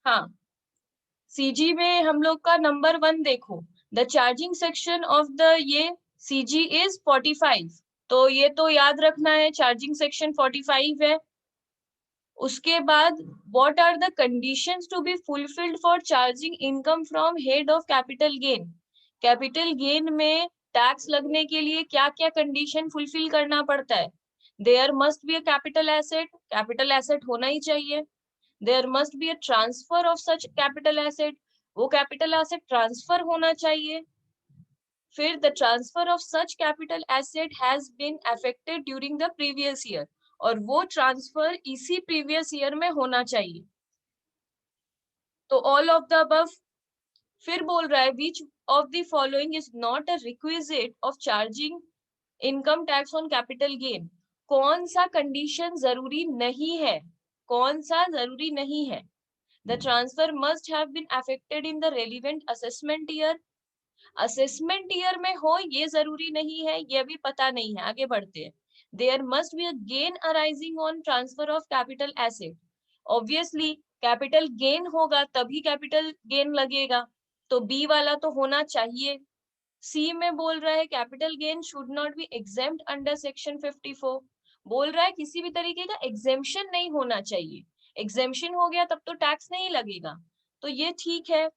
हाँ, सीजी में हम लोग का नंबर 1 देखो, the charging section of the ये सीजी इज 45। तो ये तो याद रखना है, चार्जिंग सेक्शन 45 है। उसके बाद what are the conditions to be fulfilled for charging income from head of capital gain. Capital gain में टैक्स लगने के लिए क्या क्या कंडीशन फुलफिल करना पड़ता है? There must be a capital asset होना ही चाहिए। There must be a transfer of such capital asset, वो कैपिटल एसेट ट्रांसफर होना चाहिए। फिर the transfer of such capital asset has been affected during the previous year, और वो transfer इसी प्रीवियस ईयर में होना चाहिए। तो ऑल ऑफ द अबव। फिर बोल रहा है विच of the following is not a requisite of charging income tax on capital gain. कौन सा कंडीशन जरूरी नहीं है? कौन सा जरूरी नहीं है? The transfer must have been affected in the relevant assessment year. Assessment year में हो ये जरूरी नहीं है, ये भी पता नहीं है, आगे बढ़ते हैं। There must be a gain arising on transfer of capital asset. Obviously capital gain होगा तभी कैपिटल गेन लगेगा, तो बी वाला तो होना चाहिए। सी में बोल रहा है capital gain should not be exempt under section 54। बोल रहा है किसी भी तरीके का एग्जेम्पशन नहीं होना चाहिए। एग्जेम्पशन हो गया तब तो टैक्स नहीं लगेगा, तो ये ठीक है।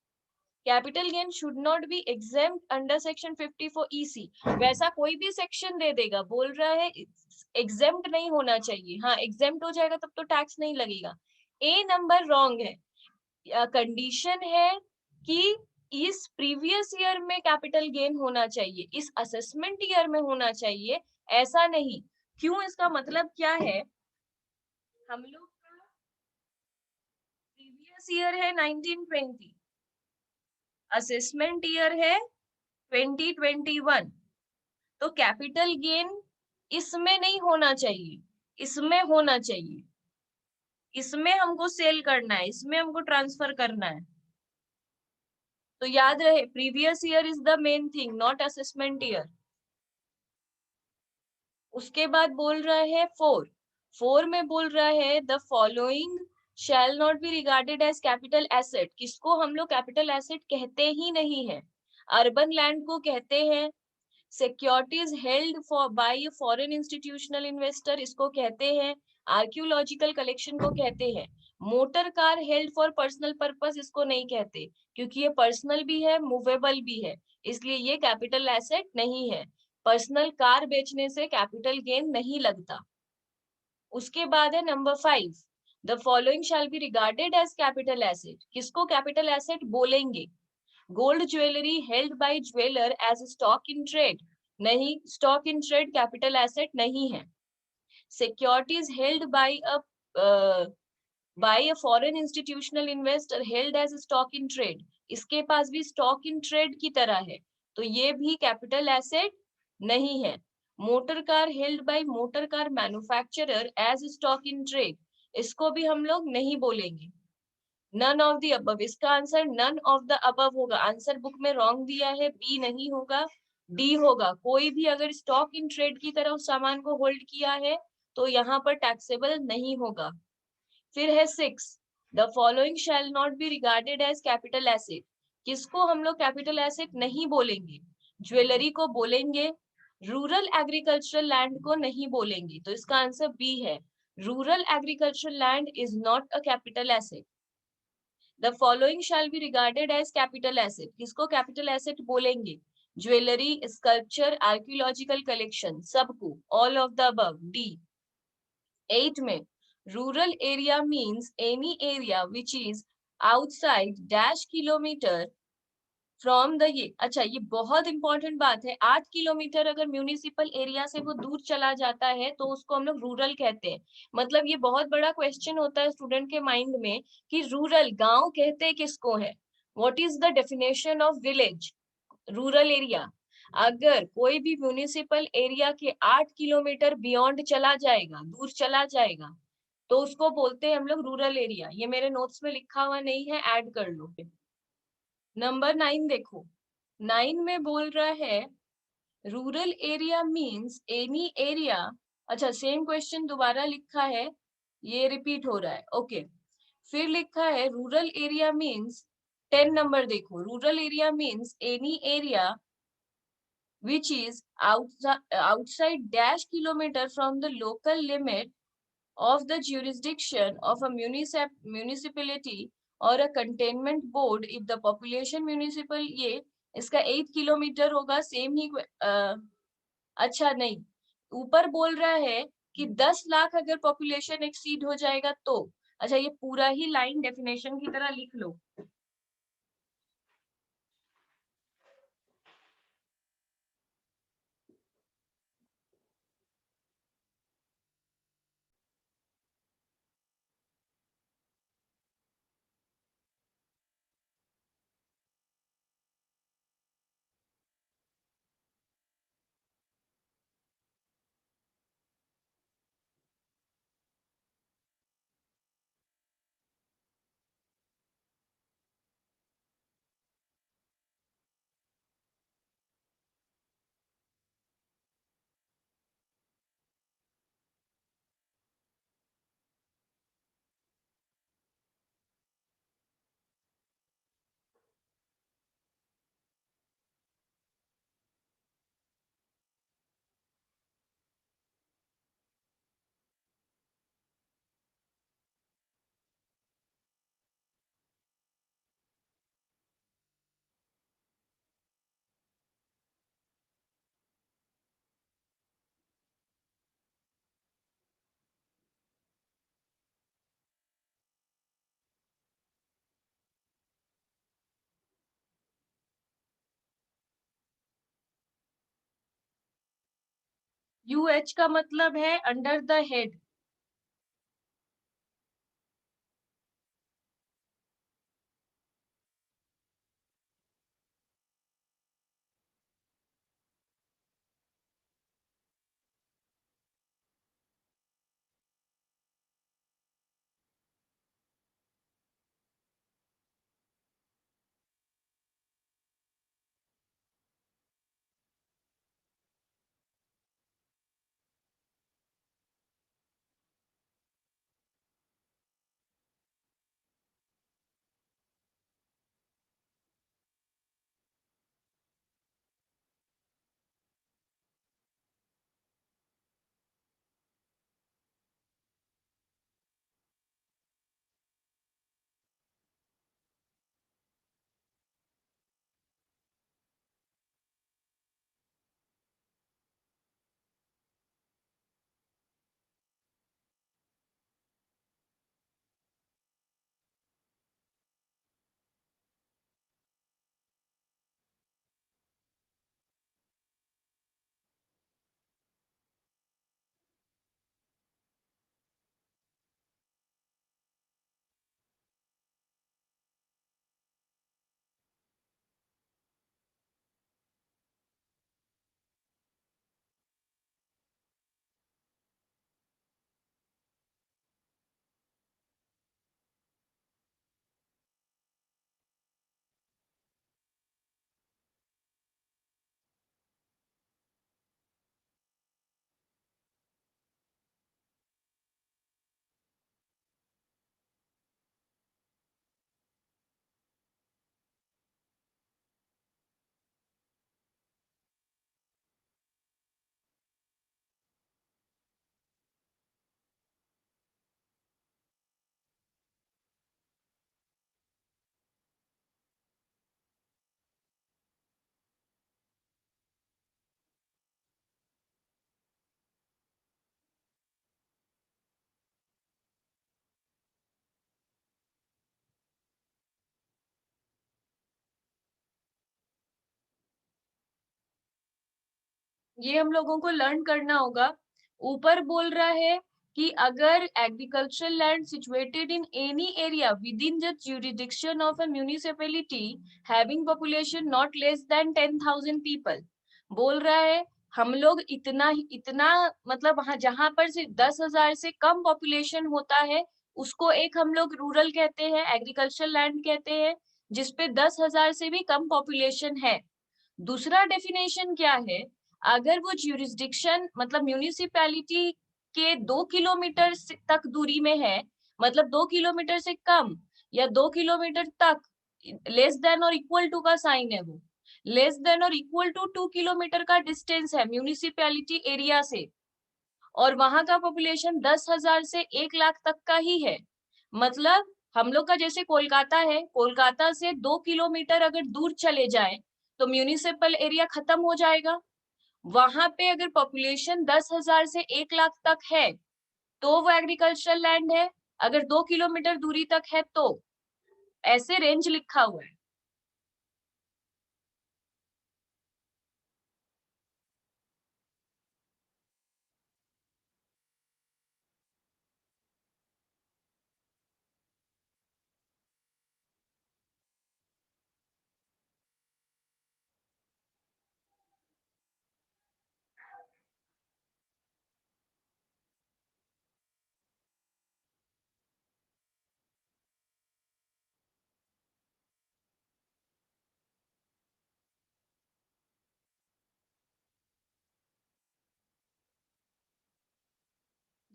Capital gain should not be exempt under section 54 EC। वैसा कोई भी सेक्शन दे देगा, बोल रहा है एग्जेम्प्ट नहीं होना चाहिए। हाँ, एग्जेम्प्ट हो जाएगा तब तो टैक्स नहीं लगेगा। ए नंबर रॉन्ग है। कंडीशन है कि इस प्रीवियस ईयर में कैपिटल गेन होना चाहिए, इस असेसमेंट ईयर में होना चाहिए, ऐसा नहीं। क्यों? इसका मतलब क्या है? हम लोग का प्रीवियस ईयर है 1920, असेसमेंट ईयर है 2021, तो कैपिटल गेन इसमें नहीं होना चाहिए, इसमें होना चाहिए। इसमें हमको सेल करना है, इसमें हमको ट्रांसफर करना है। तो याद रहे previous year is the main thing, not assessment year. उसके बाद बोल रहा है 4 में बोल रहा है the following shall not be regarded as capital asset. किसको हम लोग कैपिटल एसेट कहते ही नहीं है? अर्बन लैंड को कहते हैं, securities held for buy a foreign institutional investor इसको कहते हैं, आर्कियोलॉजिकल कलेक्शन को कहते हैं। Motor car held for personal purpose इसको नहीं कहते, क्योंकि ये पर्सनल भी है, मूवेबल भी है, इसलिए ये कैपिटल एसेट नहीं है। पर्सनल कार बेचने से कैपिटल गेन नहीं लगता। उसके बाद है number 5, the following shall be regarded as capital asset. किसको कैपिटल एसेट बोलेंगे? Gold jewellery held by jeweller as stock in trade, नहीं, stock in trade capital asset नहीं है। Securities held by a foreign institutional investor held as stock in trade, इसके पास भी stock in trade की तरह है, तो ये भी कैपिटल एसेट नहीं है। Motor car held by motor car manufacturer as stock in trade, इसको भी हम लोग नहीं बोलेंगे। नन ऑफ द अबव, इसका answer none of the above होगा। आंसर बुक में रॉन्ग दिया है, बी नहीं होगा, डी होगा। कोई भी अगर स्टॉक इन ट्रेड की तरह उस सामान को होल्ड किया है तो यहाँ पर टैक्सेबल नहीं होगा। फिर है 6, the following shall not be regarded as capital asset. किसको हम लोग कैपिटल एसेट नहीं बोलेंगे? ज्वेलरी को बोलेंगे, रूरल एग्रीकल्चरल लैंड को नहीं बोलेंगे, तो इसका आंसर बी है, rural agricultural land is not a capital asset. The following shall be regarded as capital asset, किसको कैपिटल एसेट बोलेंगे? ज्वेलरी, स्कल्पचर, आर्कियोलॉजिकल कलेक्शन, सबको, all of the above, D. 8 में rural area means any area which is outside dash kilometre from the ये। अच्छा, ये बहुत important बात है, 8 किलोमीटर अगर म्यूनिसिपल एरिया से वो दूर चला जाता है तो उसको हम लोग रूरल कहते हैं। मतलब ये बहुत बड़ा क्वेश्चन होता है स्टूडेंट के माइंड में कि रूरल गांव कहते किसको है, what is the definition of village, rural area. अगर कोई भी म्यूनिसिपल एरिया के 8 किलोमीटर बियॉन्ड चला जाएगा, दूर चला जाएगा, तो उसको बोलते हैं हम लोग रूरल एरिया। ये मेरे नोट्स में लिखा हुआ नहीं है, ऐड कर लो। नंबर 9 देखो, 9 में बोल रहा है rural area means any area. अच्छा, सेम क्वेश्चन दोबारा लिखा है, ये रिपीट हो रहा है, ओके। फिर लिखा है रूरल एरिया मीन्स 10 नंबर देखो, rural area means any area which is outside dash kilometer from the local limit of the jurisdiction of a municipality or a containment board if the population municipal, ये इसका 8 kilometre होगा, same ही अच्छा नहीं, ऊपर बोल रहा है कि 10 लाख अगर पॉपुलेशन एक्सीड हो जाएगा तो, अच्छा ये पूरा ही लाइन डेफिनेशन की तरह लिख लो। यूएच का मतलब है अंडर द हेड। ये हम लोगों को लर्न करना होगा। ऊपर बोल रहा है कि अगर agricultural land situated in any area with in the jurisdiction of a municipality having population not less than 10,000 people, बोल रहा है हम लोग इतना मतलब वहां जहां पर से 10,000 से कम पॉपुलेशन होता है उसको एक हम लोग रूरल कहते हैं, एग्रीकल्चरल लैंड कहते हैं, जिसपे 10,000 से भी कम पॉपुलेशन है। दूसरा डेफिनेशन क्या है, अगर वो ज्यूरिसडिक्शन मतलब म्यूनिसिपैलिटी के 2 किलोमीटर तक दूरी में है, मतलब 2 किलोमीटर से कम या 2 किलोमीटर तक, लेस देन और इक्वल टू का साइन है वो, लेस देन और इक्वल टू 2 किलोमीटर का डिस्टेंस है म्यूनिसिपैलिटी एरिया से, और वहां का पॉपुलेशन 10,000 से 1 लाख तक का ही है। मतलब हम लोग का जैसे कोलकाता है, कोलकाता से 2 किलोमीटर अगर दूर चले जाए तो म्यूनिसिपल एरिया खत्म हो जाएगा। वहां पे अगर पॉपुलेशन 10,000 से 1 लाख तक है तो वो एग्रीकल्चरल लैंड है, अगर 2 किलोमीटर दूरी तक है तो, ऐसे रेंज लिखा हुआ है।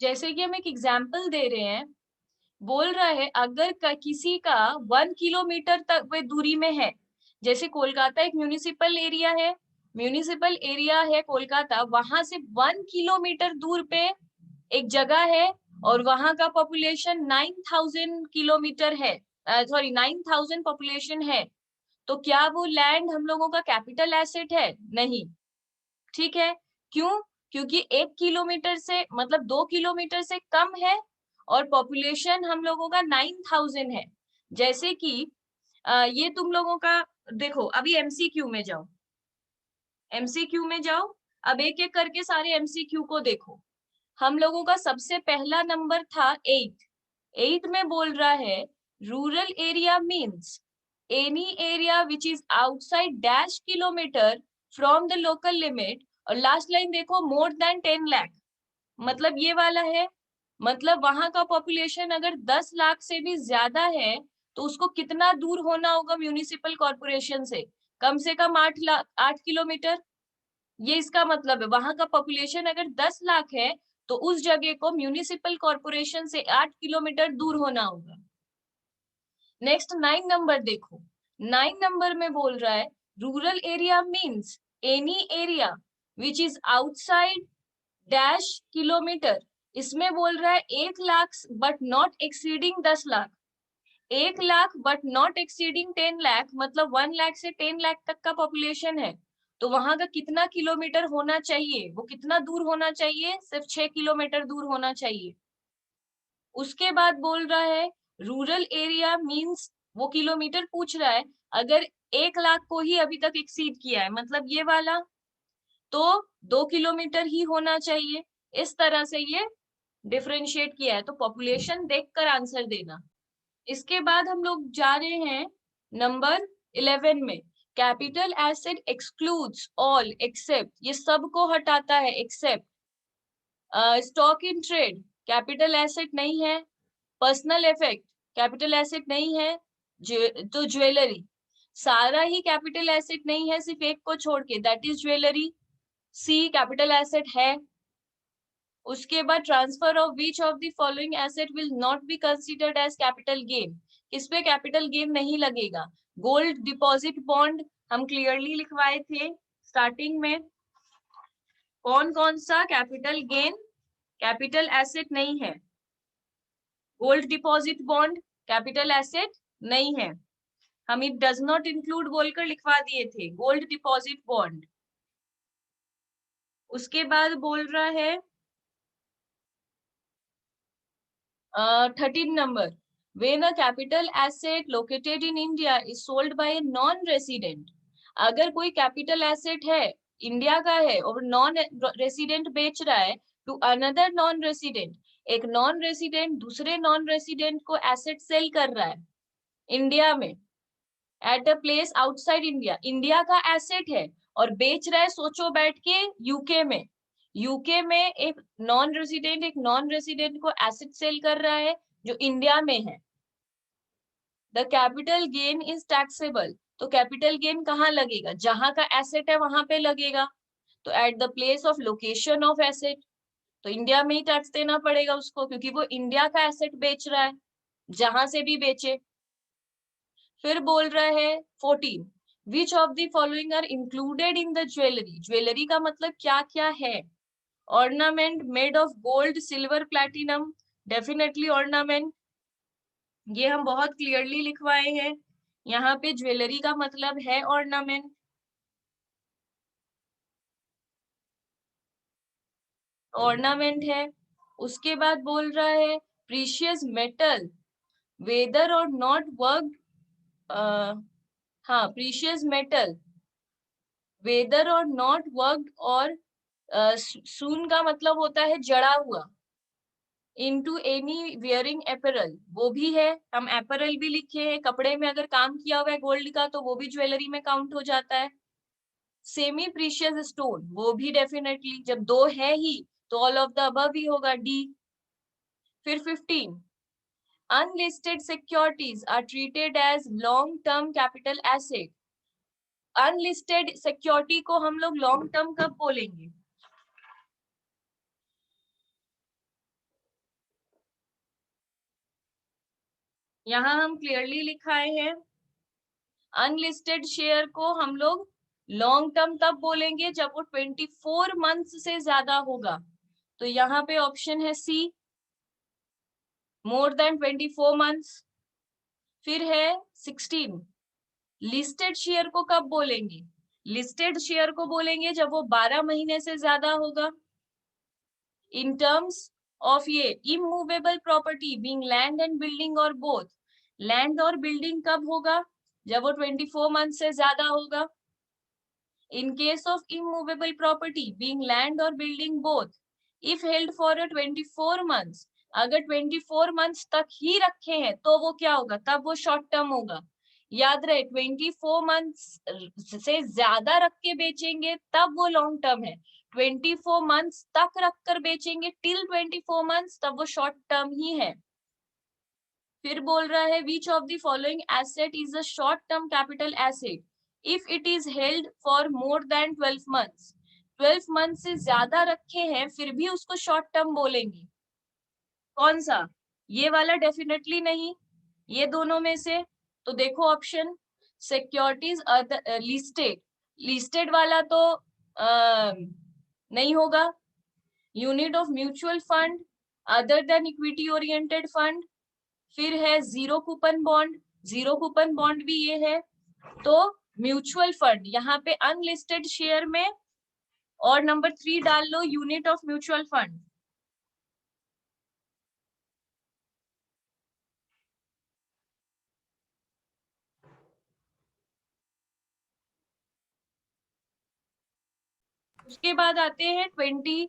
जैसे कि हम एक एग्जाम्पल दे रहे हैं, बोल रहा है अगर किसी का 1 किलोमीटर तक वे दूरी में है, जैसे कोलकाता एक म्यूनिसिपल एरिया है, म्यूनिसिपल एरिया है कोलकाता, वहां से 1 किलोमीटर दूर पे एक जगह है और वहां का पॉपुलेशन 9,000 किलोमीटर है, सॉरी 9,000 पॉपुलेशन है, तो क्या वो लैंड हम लोगों का कैपिटल एसेट है? नहीं। ठीक है, क्यों? क्योंकि 1 किलोमीटर से मतलब 2 किलोमीटर से कम है और पॉपुलेशन हम लोगों का 9,000 है। जैसे कि ये तुम लोगों का देखो, अभी एमसीक्यू में जाओ, एमसीक्यू में जाओ, अब एक एक करके सारे एमसीक्यू को देखो। हम लोगों का सबसे पहला नंबर था 8, 8 में बोल रहा है rural area means any area which is outside dash kilometre from the local limit, और लास्ट लाइन देखो मोर देन 10 लाख, मतलब ये वाला है, मतलब वहां का पॉपुलेशन अगर 10 लाख से भी ज्यादा है तो उसको कितना दूर होना होगा म्यूनिसिपल कॉर्पोरेशन से? कम से कम 8 लाख, 8 किलोमीटर। ये इसका मतलब है वहां का पॉपुलेशन अगर 10 लाख है तो उस जगह को म्यूनिसिपल कॉर्पोरेशन से 8 किलोमीटर दूर होना होगा। नेक्स्ट 9 नंबर देखो, 9 नंबर में बोल रहा है rural area means any area which is outside dash kilometre, इसमें बोल रहा है 1 lakh but not exceeding 10 lakh, 1 lakh but not exceeding 10 lakh, मतलब 1 लाख से 10 लाख तक का पॉपुलेशन है, तो वहां का कितना किलोमीटर होना चाहिए? वो कितना दूर होना चाहिए? सिर्फ 6 किलोमीटर दूर होना चाहिए। उसके बाद बोल रहा है रूरल एरिया मींस, वो किलोमीटर पूछ रहा है, अगर 1 लाख को ही अभी तक एक्सीड किया है मतलब ये वाला, तो 2 किलोमीटर ही होना चाहिए। इस तरह से ये डिफरेंशिएट किया है, तो पॉपुलेशन देखकर आंसर देना। इसके बाद हम लोग जा रहे हैं नंबर 11 में, capital asset excludes all except, ये सब को हटाता है except stock in trade, capital asset नहीं है, पर्सनल इफेक्ट कैपिटल एसेट नहीं है, तो ज्वेलरी, सारा ही कैपिटल एसेट नहीं है, सिर्फ एक को छोड़ के, that is jewellery, C capital asset है। उसके बाद transfer of which of the following asset will not be considered as capital gain, किस पे कैपिटल गेन नहीं लगेगा? गोल्ड डिपॉजिट बॉन्ड हम क्लियरली लिखवाए थे स्टार्टिंग में, कौन कौन सा कैपिटल गेन कैपिटल एसेट नहीं है? Gold deposit bond capital asset नहीं है, हम इट डज नॉट इंक्लूड बोलकर लिखवा दिए थे गोल्ड डिपॉजिट बॉन्ड। उसके बाद बोल रहा है 13 number, when a capital asset located in India is sold by a non-resident, अगर कोई कैपिटल एसेट है इंडिया का है और नॉन रेसिडेंट बेच रहा है टू अनदर नॉन रेसिडेंट, एक नॉन रेसिडेंट दूसरे नॉन रेसिडेंट को एसेट सेल कर रहा है इंडिया में at a place outside India, India का एसेट है और बेच रहा है सोचो बैठ के यूके में, यूके में एक नॉन रेसिडेंट को एसेट सेल कर रहा है जो इंडिया में है, the capital gain is taxable, तो कैपिटल गेन कहाँ लगेगा? जहां का एसेट है वहां पे लगेगा, तो at the place of location of asset. तो इंडिया में ही टैक्स देना पड़ेगा उसको, क्योंकि वो इंडिया का एसेट बेच रहा है, जहां से भी बेचे। फिर बोल रहा है 14, which of the following are included in the jewellery. Jewellery का मतलब क्या क्या है? Ornament made of gold, silver, platinum, definitely ornament, ये हम बहुत क्लियरली लिखवाए हैं। यहाँ पे ज्वेलरी का मतलब है ऑर्नामेंट। ऑर्नामेंट है। उसके बाद बोल रहा है प्रीशियस मेटल, वेदर और नॉट वर्क, हाँ प्रीशियस मेटल, वेदर और नॉट वर्क, और सून का मतलब होता है जड़ा हुआ, इनटू एनी वियरिंग एपरल, वो भी है। हम एपरल भी लिखे हैं, कपड़े में अगर काम किया हुआ है गोल्ड का तो वो भी ज्वेलरी में काउंट हो जाता है। सेमी प्रीशियस स्टोन, वो भी डेफिनेटली, जब दो है ही तो ऑल ऑफ द अबव ही होगा, डी। फिर 15, unlisted securities are treated as long term capital asset. Unlisted security को हम लोग लॉन्ग टर्म कब बोलेंगे? यहाँ हम क्लियरली लिखाए हैं, अनलिस्टेड शेयर को हम लोग लॉन्ग टर्म तब बोलेंगे जब वो 24 मंथ्स से ज्यादा होगा। तो यहाँ पे ऑप्शन है सी, मोर देन 24 मंथ्स। फिर है 16, लिस्टेड शेयर को कब बोलेंगे? लिस्टेड शेयर को बोलेंगे जब वो 12 महीने से ज्यादा होगा। इन टर्म्स ऑफ ये immovable property being land and building और बोथ, लैंड और बिल्डिंग कब होगा? जब वो 24 मंथ से ज्यादा होगा। In case of immovable property being land और building both, if held for 24 months, अगर 24 मंथ्स तक ही रखे हैं तो वो क्या होगा? तब वो शॉर्ट टर्म होगा। याद रहे 24 मंथ्स से ज्यादा रख के बेचेंगे तब वो लॉन्ग टर्म है, 24 मंथ्स तक रख कर बेचेंगे टिल 24 मंथ्स तब वो शॉर्ट टर्म ही है। फिर बोल रहा है विच of the following asset is a short term capital asset if it is held for more than 12 months. 12 month से ज्यादा रखे हैं फिर भी उसको शॉर्ट टर्म बोलेंगे। कौन सा? ये वाला डेफिनेटली नहीं, ये दोनों में से। तो देखो ऑप्शन, सिक्योरिटीज लिस्टेड, लिस्टेड वाला तो नहीं होगा। Unit of mutual fund, other than equity oriented fund, फिर है zero coupon bond, zero coupon bond भी ये है। तो म्यूचुअल फंड यहाँ पे अनलिस्टेड शेयर में, और नंबर 3 डाल लो यूनिट ऑफ म्यूचुअल फंड। उसके बाद आते हैं 20,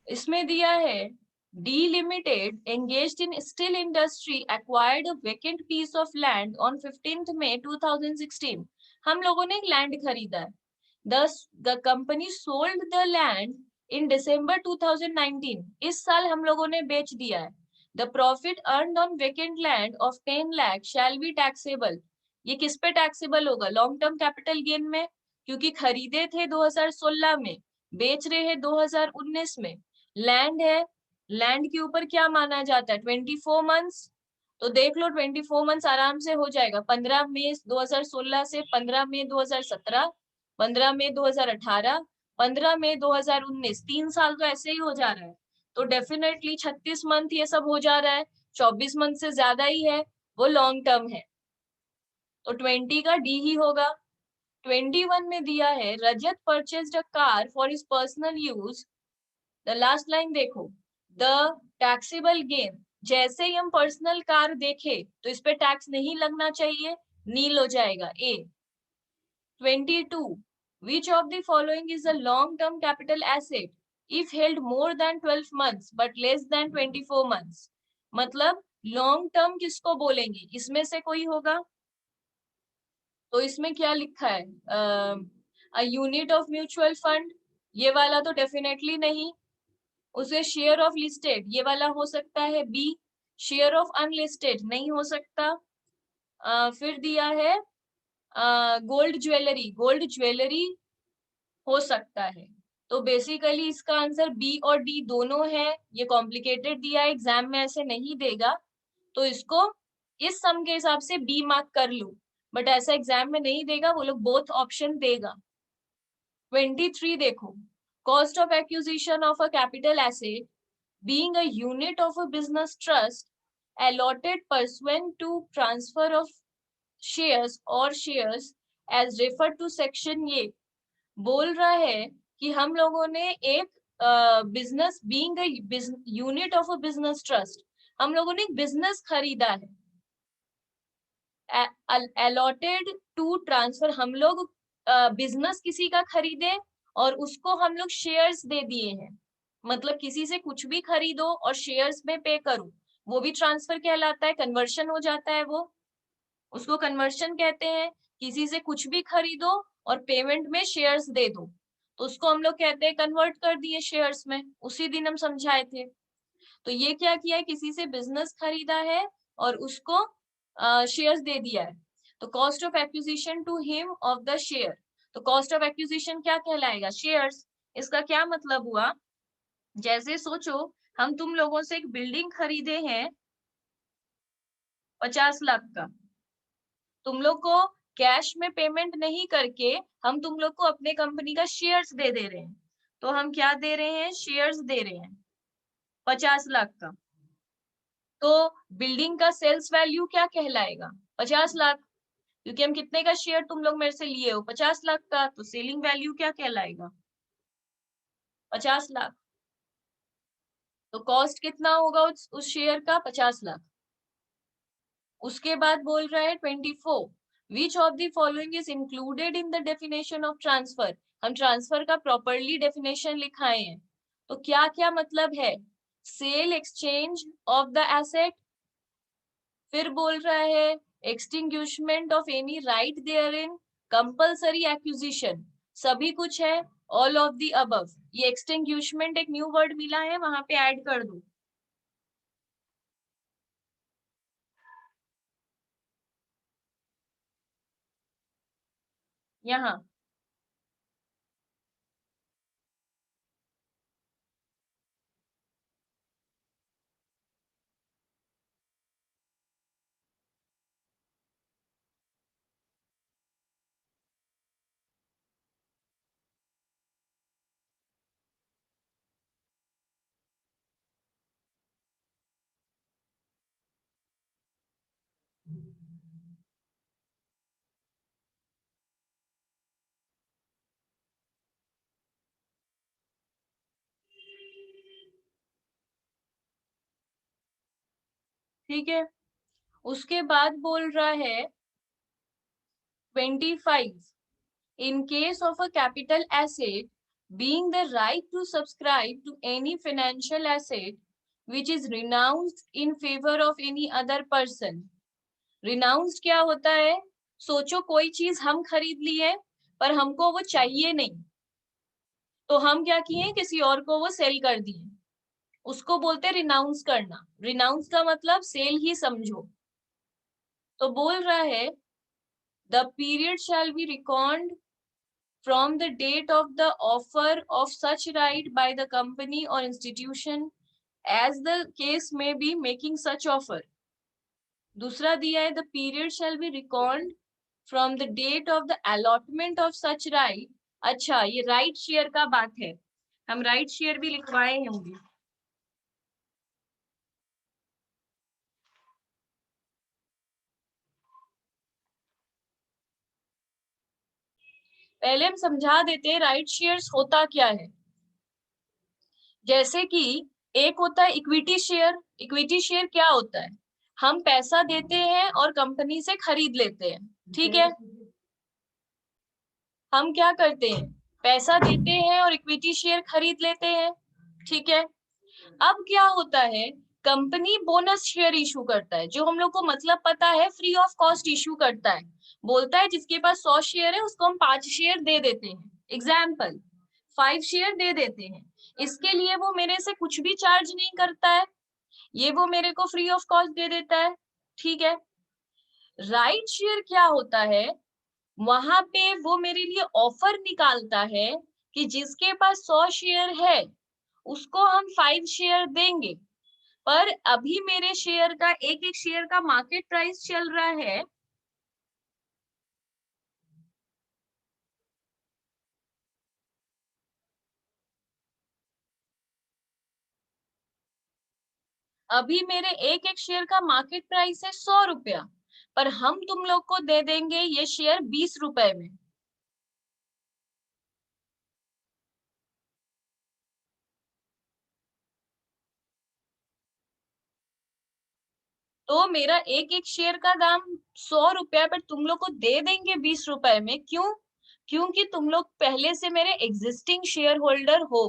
इसमें दिया है D limited engaged in steel industry acquired a vacant piece of land on 15 May 2016। हम लोगों ने एक लैंड खरीदा है, the company sold the land in December 2019, इस साल हम लोगों ने बेच दिया है। The profit earned on vacant land of 10 lakh shall be taxable, ये किस पे टैक्सेबल होगा? लॉन्ग टर्म कैपिटल गेन में, क्योंकि खरीदे थे 2016 में, बेच रहे हैं 2019 में। लैंड है, लैंड के ऊपर क्या माना जाता है? 24 मंथ्स। तो देख लो 24 मंथ्स आराम से हो जाएगा, 15 मई 2016 से 15 मई 2017, 15 मई 2018, 15 मई 2019, 3 साल तो ऐसे ही हो जा रहा है। तो डेफिनेटली 36 मंथ ये सब हो जा रहा है, 24 मंथ से ज्यादा ही है, वो लॉन्ग टर्म है। तो 20 का डी ही होगा। 21 में दिया है Rajat purchased a car for his personal use, the last line देखो, द टैक्सेबल गेन, जैसे ही हम पर्सनल कार देखे तो इस पे टैक्स नहीं लगना चाहिए, नील हो जाएगा ए। 22, which of the following is a long term capital asset if held more than 12 months but less than 24 months? मतलब लॉन्ग टर्म किसको बोलेंगे? इसमें से कोई होगा? तो इसमें क्या लिखा है? यूनिट ऑफ म्यूचुअल फंड, ये वाला तो डेफिनेटली नहीं। उसे शेयर ऑफ लिस्टेड, ये वाला हो सकता है बी। शेयर ऑफ अनलिस्टेड नहीं हो सकता। फिर दिया है गोल्ड ज्वेलरी, गोल्ड ज्वेलरी हो सकता है। तो बेसिकली इसका आंसर बी और डी दोनों है। ये कॉम्प्लिकेटेड दिया है, एग्जाम में ऐसे नहीं देगा, तो इसको इस सम के हिसाब से बी मार्क कर लो, बट ऐसा एग्जाम में नहीं देगा, वो लोग बोथ ऑप्शन देगा। 23 देखो, cost of acquisition of a capital asset being a unit of a business trust allotted pursuant to transfer of shares or shares as referred to section ये बोल रहा है कि हम लोगों ने एक business being a unit of a business trust, हम लोगों ने एक बिजनेस खरीदा है। अलॉटेड टू ट्रांसफर, हम लोग बिजनेस किसी का खरीदे और उसको हम लोग शेयर्स दे दिए हैं, मतलब किसी से कुछ भी खरीदो और शेयर्स में पे करो, वो भी ट्रांसफर कहलाता है, कन्वर्शन हो जाता है, वो उसको कन्वर्शन कहते हैं। किसी से कुछ भी खरीदो और पेमेंट में शेयर्स दे दो, तो उसको हम लोग कहते हैं कन्वर्ट कर दिए शेयर्स में, उसी दिन हम समझाए थे। तो ये क्या किया है, किसी से बिजनेस खरीदा है और उसको शेयर्स दे दिया है, तो cost of acquisition to him of the share, तो कॉस्ट ऑफ एक्विजिशन क्या कहलाएगा, शेयर्स। इसका क्या मतलब हुआ, जैसे सोचो हम तुम लोगों से एक बिल्डिंग खरीदे हैं 50 लाख का, तुम लोग को कैश में पेमेंट नहीं करके हम तुम लोग को अपने कंपनी का शेयर्स दे दे रहे हैं, तो हम क्या दे रहे हैं, शेयर्स दे रहे हैं 50 लाख का। तो बिल्डिंग का सेल्स वैल्यू क्या कहलाएगा, 50 लाख, क्योंकि हम कितने का शेयर तुम लोग मेरे से लिए हो, 50 लाख का, तो सेलिंग वैल्यू क्या कहलाएगा, 50 लाख। तो कॉस्ट कितना होगा उस शेयर का, 50 लाख। उसके बाद बोल रहा है 24, which of the following is included in the definition of transfer, हम ट्रांसफर का प्रॉपरली डेफिनेशन लिखाए हैं, तो क्या क्या मतलब है, sale exchange of the asset, फिर बोल रहा है extinguishment of any right therein, compulsory acquisition, सभी कुछ है, ऑल ऑफ द अबव, ये एक्सटिंग्विशमेंट एक न्यू वर्ड मिला है, वहां पे ऐड कर दो यहाँ। ठीक है, उसके बाद बोल रहा है 25, in case of a capital asset being the right to subscribe to any financial asset which is renounced in favor of any other person, renounced क्या होता है, सोचो कोई चीज हम खरीद ली है पर हमको वो चाहिए नहीं, तो हम क्या किए, किसी और को वो सेल कर दिए, उसको बोलते हैं रिनाउंस करना, रिनाउंस का मतलब सेल ही समझो। तो बोल रहा है the period shall be record from the date of the offer of such right by the company or institution as the case may be making such offer। दूसरा दिया है the period shall be reckoned from the date of the allotment of such right। अच्छा, ये right share का बात है, हम right share भी लिखवाए होंगे। पहले हम समझा देते हैं राइट शेयर्स होता क्या है। जैसे कि एक होता है इक्विटी शेयर, इक्विटी शेयर क्या होता है, हम पैसा देते हैं और कंपनी से खरीद लेते हैं, ठीक है, हम क्या करते हैं, पैसा देते हैं और इक्विटी शेयर खरीद लेते हैं, ठीक है। अब क्या होता है, कंपनी बोनस शेयर इशू करता है, जो हम लोग को मतलब पता है फ्री ऑफ कॉस्ट इशू करता है, बोलता है जिसके पास 100 शेयर है उसको हम 5 शेयर दे देते हैं, एग्जाम्पल 5 शेयर दे देते हैं, इसके लिए वो मेरे से कुछ भी चार्ज नहीं करता है, ये वो मेरे को फ्री ऑफ कॉस्ट दे देता है, ठीक है। राइट शेयर क्या होता है, वहां पे वो मेरे लिए ऑफर निकालता है कि जिसके पास 100 शेयर है उसको हम 5 शेयर देंगे, पर अभी मेरे शेयर का एक एक शेयर का मार्केट प्राइस चल रहा है अभी मेरे एक एक शेयर का मार्केट प्राइस है 100 रुपया, पर हम तुम लोग को दे देंगे ये शेयर 20 रुपए में। तो मेरा एक एक शेयर का दाम 100 रुपया, पर तुम लोग को दे देंगे 20 रुपए में। क्यों? क्योंकि तुम लोग पहले से मेरे एग्जिस्टिंग शेयर होल्डर हो।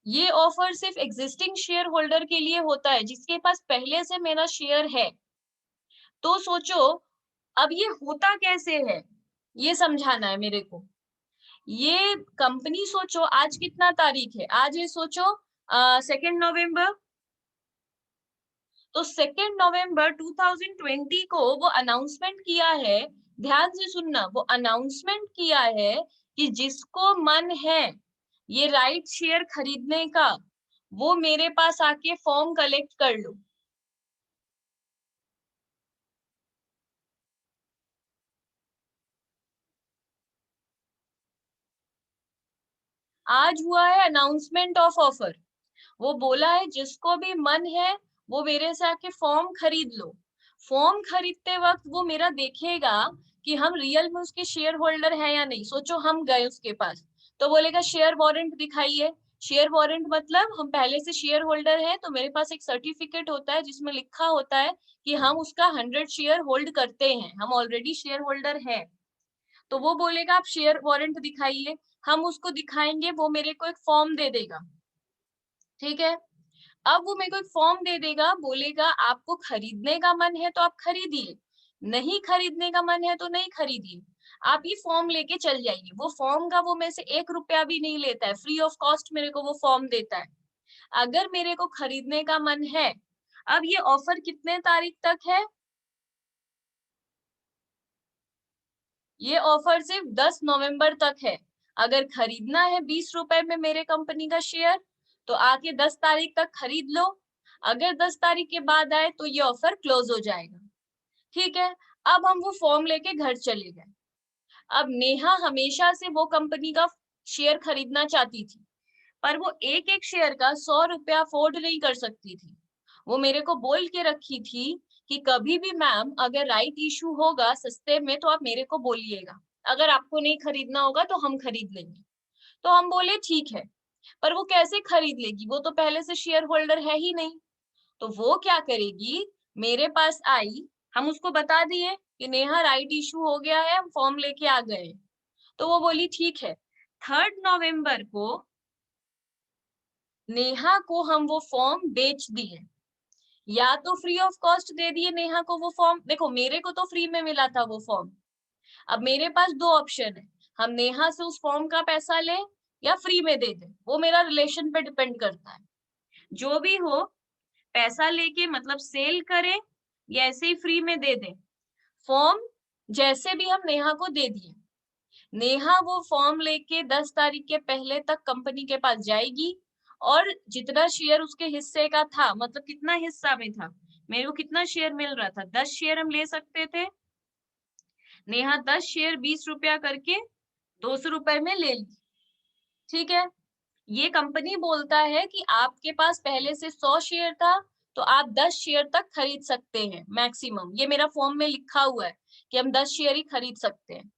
ये ऑफर सिर्फ एग्जिस्टिंग शेयर होल्डर के लिए होता है, जिसके पास पहले से मेरा शेयर है। तो सोचो अब ये होता कैसे है, ये समझाना है मेरे को। ये कंपनी, सोचो आज कितना तारीख है, आज है सोचो 2 नवंबर। तो 2 नवंबर 2020 को वो अनाउंसमेंट किया है। ध्यान से सुनना, वो अनाउंसमेंट किया है कि जिसको मन है ये राइट शेयर खरीदने का, वो मेरे पास आके फॉर्म कलेक्ट कर लो। आज हुआ है अनाउंसमेंट ऑफ ऑफर। वो बोला है जिसको भी मन है वो मेरे से आके फॉर्म खरीद लो। फॉर्म खरीदते वक्त वो मेरा देखेगा कि हम रियल में उसके शेयर होल्डर है या नहीं। सोचो हम गए उसके पास, तो बोलेगा शेयर वारंट दिखाइए। शेयर वारंट मतलब हम पहले से शेयर होल्डर है, तो मेरे पास एक सर्टिफिकेट होता है जिसमें लिखा होता है कि हम उसका 100 शेयर होल्ड करते हैं, हम ऑलरेडी शेयर होल्डर है। तो वो बोलेगा आप शेयर वारंट दिखाइए, हम उसको दिखाएंगे, वो मेरे को एक फॉर्म दे देगा। ठीक है, अब वो मेरे को एक फॉर्म दे देगा, बोलेगा आपको खरीदने का मन है तो आप खरीदिए, नहीं खरीदने का मन है तो नहीं खरीदिए। आप ये फॉर्म लेके चल जाइए। वो फॉर्म का वो मेरे से 1 रुपया भी नहीं लेता है, फ्री ऑफ कॉस्ट मेरे को वो फॉर्म देता है। अगर मेरे को खरीदने का मन है, अब ये ऑफर कितने तारीख तक है? ये ऑफर सिर्फ 10 नवंबर तक है। अगर खरीदना है 20 रुपए में मेरे कंपनी का शेयर, तो आके 10 तारीख तक खरीद लो। अगर 10 तारीख के बाद आए तो ये ऑफर क्लोज हो जाएगा। ठीक है, अब हम वो फॉर्म लेके घर चले गए। अब नेहा हमेशा से वो कंपनी का शेयर खरीदना चाहती थी, पर वो एक एक शेयर का 100 रुपया अफोर्ड नहीं कर सकती थी। वो मेरे को बोल के रखी थी कि कभी भी मैम अगर राइट इशू होगा सस्ते में तो आप मेरे को बोलिएगा, अगर आपको नहीं खरीदना होगा तो हम खरीद लेंगे। तो हम बोले ठीक है, पर वो कैसे खरीद लेगी, वो तो पहले से शेयर होल्डर है ही नहीं। तो वो क्या करेगी, मेरे पास आई, हम उसको बता दिए कि नेहा राइट इशू हो गया है, हम फॉर्म लेके आ गए। तो वो बोली ठीक है। 3 नवंबर को नेहा को हम वो फॉर्म बेच दिए। या तो फ्री ऑफ कॉस्ट दे दिए नेहा को वो फॉर्म, देखो मेरे को तो फ्री में मिला था वो फॉर्म। अब मेरे पास दो ऑप्शन है, हम नेहा से उस फॉर्म का पैसा ले या फ्री में दे दे, वो मेरा रिलेशन पे डिपेंड करता है। जो भी हो, पैसा लेके मतलब सेल करे या ऐसे ही फ्री में दे दे, फॉर्म जैसे भी हम नेहा को दे दिए। नेहा वो फॉर्म लेके 10 तारीख के पहले तक कंपनी के पास जाएगी, और जितना शेयर उसके हिस्से का था, मतलब कितना हिस्सा में था, मेरे को कितना शेयर मिल रहा था, 10 शेयर हम ले सकते थे। नेहा 10 शेयर 20 रुपया करके 200 रुपए में ले ली। ठीक है, ये कंपनी बोलता है कि आपके पास पहले से 100 शेयर था, तो आप 10 शेयर तक खरीद सकते हैं मैक्सिमम। ये मेरा फॉर्म में लिखा हुआ है कि हम 10 शेयर ही खरीद सकते हैं।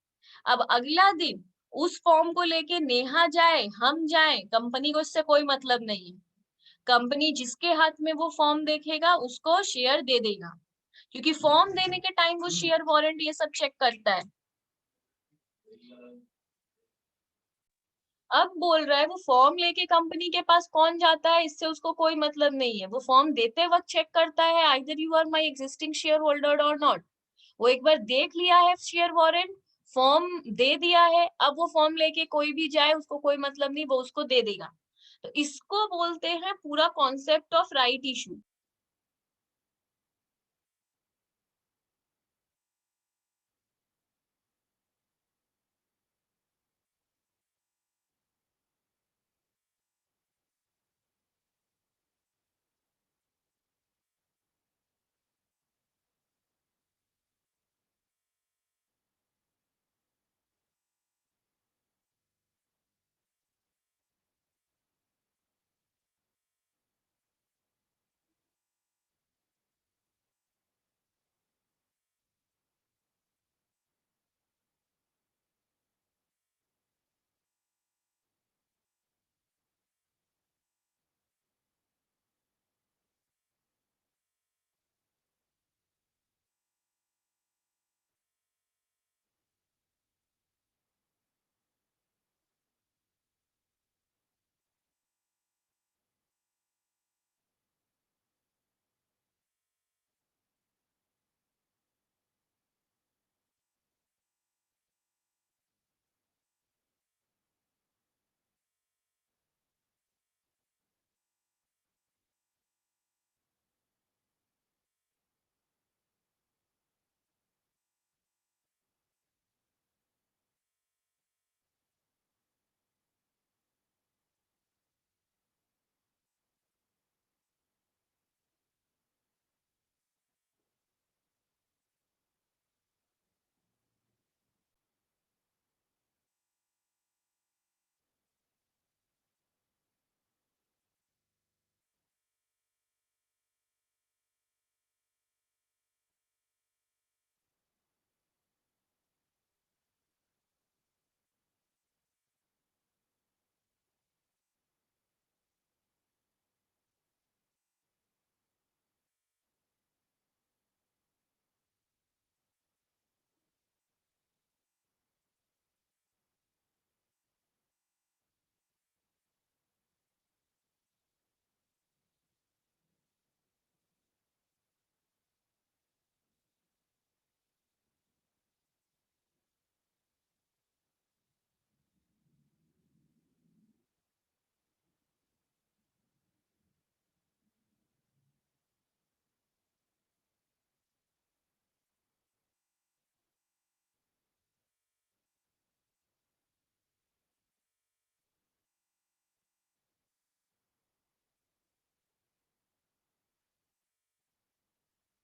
अब अगला दिन उस फॉर्म को लेके नेहा जाए, हम जाए, कंपनी को इससे कोई मतलब नहीं है। कंपनी जिसके हाथ में वो फॉर्म देखेगा उसको शेयर दे देगा, क्योंकि फॉर्म देने के टाइम वो शेयर वारंट ये सब चेक करता है। अब बोल रहा है वो फॉर्म लेके कंपनी के पास कौन जाता है, इससे उसको कोई मतलब नहीं है। वो फॉर्म देते वक्त चेक करता है either you are my existing shareholder or not. वो एक बार देख लिया है शेयर वारंट, फॉर्म दे दिया है, अब वो फॉर्म लेके कोई भी जाए उसको कोई मतलब नहीं, वो उसको दे देगा। तो इसको बोलते हैं पूरा कॉन्सेप्ट ऑफ राइट इशू।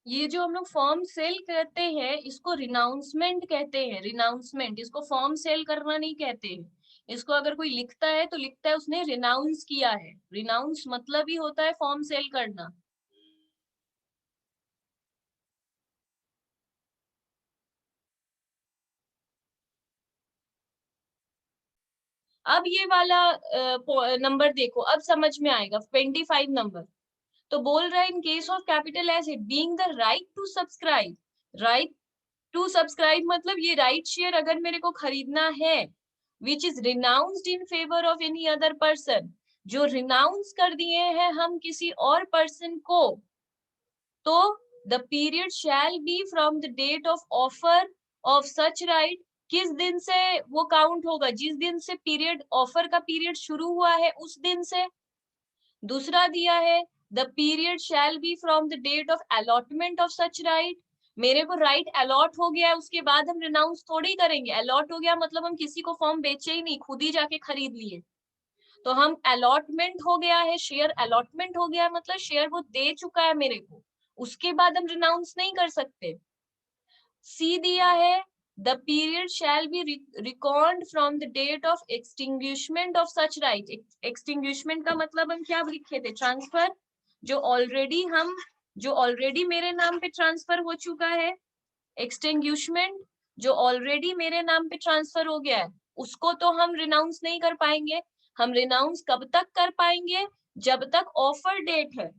ये जो हम लोग फॉर्म सेल करते हैं इसको रिनाउंसमेंट कहते हैं, रिनाउंसमेंट। इसको फॉर्म सेल करना नहीं कहते हैं। इसको अगर कोई लिखता है तो लिखता है उसने रिनाउंस किया है। रिनाउंस मतलब ही होता है फॉर्म सेल करना। अब ये वाला नंबर देखो, अब समझ में आएगा। 25 नंबर तो बोल रहा है in case of capital asset being the right to subscribe. Right to subscribe मतलब ये राइट शेयर अगर मेरे को खरीदना है, which is renounced in favour of any other person, जो रिनाउंस कर दिए हैं हम किसी और पर्सन को, तो the period shall be from the date of offer of such right. किस दिन से वो काउंट होगा? जिस दिन से पीरियड, ऑफर का पीरियड शुरू हुआ है उस दिन से। दूसरा दिया है the period shall be from the date of allotment of such right. मेरे को राइट अलॉट हो गया है उसके बाद हम रिनाउंस थोड़ी करेंगे। अलॉट हो गया मतलब हम किसी को फॉर्म बेचे ही नहीं, खुद ही जाके खरीद लिए। तो हम अलॉटमेंट हो गया है, शेयर अलॉटमेंट हो गया है मतलब शेयर वो दे चुका है मेरे को, उसके बाद हम रिनाउंस नहीं कर सकते। सी दिया है the period shall be record from the date of extinguishment of such right. Extinguishment का मतलब हम क्या लिखे थे? ट्रांसफर। जो ऑलरेडी हम, जो ऑलरेडी मेरे नाम पे ट्रांसफर हो चुका है। एक्सटिंग्विशमेंट जो ऑलरेडी मेरे नाम पे ट्रांसफर हो गया है, उसको तो हम रिनाउंस नहीं कर पाएंगे। हम रिनाउंस कब तक कर पाएंगे? जब तक ऑफर डेट है।